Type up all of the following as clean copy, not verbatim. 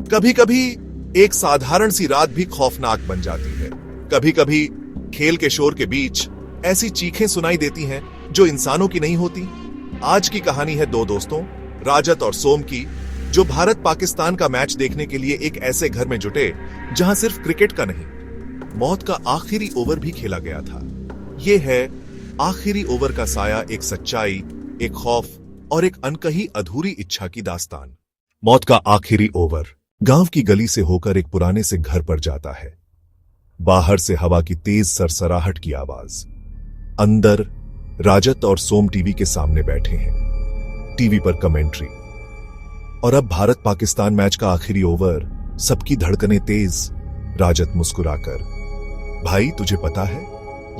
कभी कभी एक साधारण सी रात भी खौफनाक बन जाती है। कभी कभी खेल के शोर के बीच ऐसी चीखें सुनाई देती हैं जो इंसानों की नहीं होती। आज की कहानी है दो दोस्तों, राजत और सोम की, जो भारत पाकिस्तान का मैच देखने के लिए एक ऐसे घर में जुटे जहां सिर्फ क्रिकेट का नहीं, मौत का आखिरी ओवर भी खेला गया था। यह है आखिरी ओवर का साया, एक सच्चाई, एक खौफ और एक अनकही अधूरी इच्छा की दास्तान। मौत का आखिरी ओवर गांव की गली से होकर एक पुराने से घर पर जाता है। बाहर से हवा की तेज सरसराहट की आवाज। अंदर राजत और सोम टीवी के सामने बैठे हैं। टीवी पर कमेंट्री। और अब भारत पाकिस्तान मैच का आखिरी ओवर। सबकी धड़कनें तेज। राजत मुस्कुराकर, भाई तुझे पता है,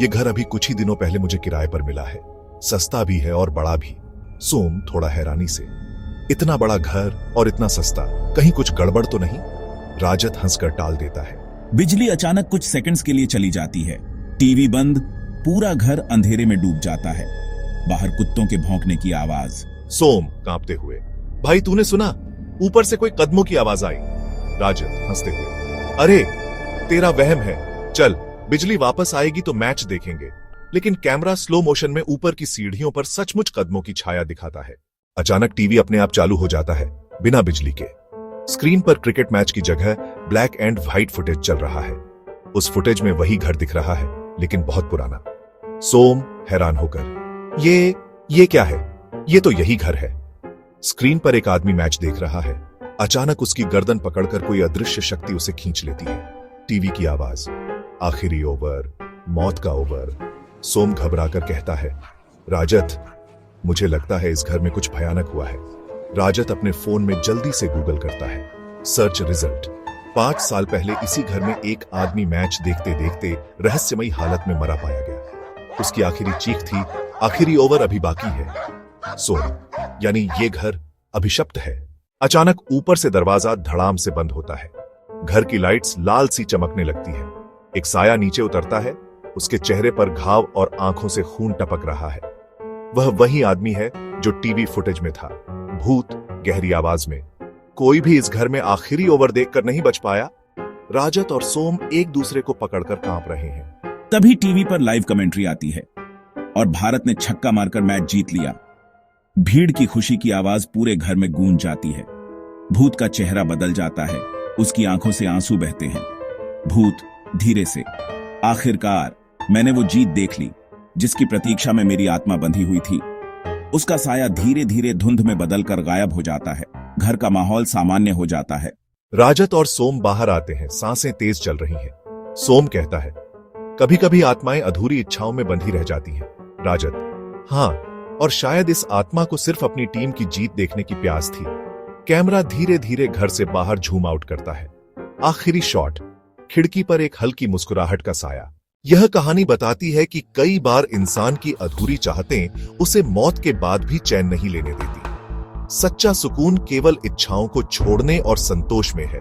यह घर अभी कुछ ही दिनों पहले मुझे किराए पर मिला है। सस्ता भी है और बड़ा भी। सोम थोड़ा हैरानी से, इतना बड़ा घर और इतना सस्ता, कहीं कुछ गड़बड़ तो नहीं? राजत हंसकर टाल देता है। बिजली अचानक कुछ सेकंड्स के लिए चली जाती है। टीवी बंद, पूरा घर अंधेरे में डूब जाता है। बाहर कुत्तों के भौंकने की आवाज। सोम कांपते हुए, भाई तूने सुना? ऊपर से कोई कदमों की आवाज आई। राजत हंसते हुए, अरे तेरा वहम है, चल बिजली वापस आएगी तो मैच देखेंगे। लेकिन कैमरा स्लो मोशन में ऊपर की सीढ़ियों पर सचमुच कदमों की छाया दिखाता है। अचानक टीवी अपने आप चालू हो जाता है, बिना बिजली के। स्क्रीन पर क्रिकेट मैच की जगह ब्लैक एंड व्हाइट फुटेज चल रहा है। उस फुटेज में वही घर दिख रहा है, लेकिन बहुत पुराना। सोम हैरान होकर, ये क्या है? ये तो यही घर है। स्क्रीन पर एक आदमी मैच देख रहा है। अचानक उसकी गर्दन पकड़कर कोई अदृश्य शक्ति उसे खींच लेती है। टीवी की आवाज, आखिरी ओवर, मौत का ओवर। सोम घबराकर कहता है, राजत मुझे लगता है इस घर में कुछ भयानक हुआ है। राजत अपने फोन में जल्दी से गूगल करता है। सर्च रिजल्ट, 5 साल पहले इसी घर में एक आदमी मैच देखते देखते रहस्यमयी हालत में मरा पाया गया। उसकी आखिरी चीख थी, आखिरी ओवर अभी बाकी है। सोम, यानी ये घर अभिशप्त है। अचानक ऊपर से दरवाजा धड़ाम से बंद होता है। घर की लाइट्स लाल सी चमकने लगती है। एक साया नीचे उतरता है। उसके चेहरे पर घाव और आंखों से खून टपक रहा है। वह वही आदमी है जो टीवी फुटेज में था। भूत गहरी आवाज में, कोई भी इस घर में आखिरी ओवर देखकर नहीं बच पाया। राजत और सोम एक दूसरे को पकड़कर कांप रहे हैं। तभी टीवी पर लाइव कमेंट्री आती है और भारत ने छक्का मारकर मैच जीत लिया। भीड़ की खुशी की आवाज पूरे घर में गूंज जाती है। भूत का चेहरा बदल जाता है। उसकी आंखों से आंसू बहते हैं। भूत धीरे से, आखिरकार मैंने वो जीत देख ली जिसकी प्रतीक्षा में मेरी आत्मा बंधी हुई थी। उसका साया धीरे धीरे धुंध में बदलकर गायब हो जाता है। घर का माहौल सामान्य हो जाता है। राजत और सोम बाहर आते हैं। सांसें तेज चल रही हैं। सोम कहता है, कभी कभी आत्माएं अधूरी इच्छाओं में बंधी रह जाती हैं। राजत, हाँ, और शायद इस आत्मा को सिर्फ अपनी टीम की जीत देखने की प्यास थी। कैमरा धीरे धीरे घर से बाहर झूम आउट करता है। आखिरी शॉट, खिड़की पर एक हल्की मुस्कुराहट का साया। यह कहानी बताती है कि कई बार इंसान की अधूरी चाहतें उसे मौत के बाद भी चैन नहीं लेने देती। सच्चा सुकून केवल इच्छाओं को छोड़ने और संतोष में है।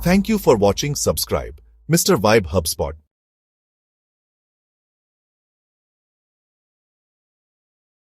Thank you for watching. Subscribe mister vibe hub spot.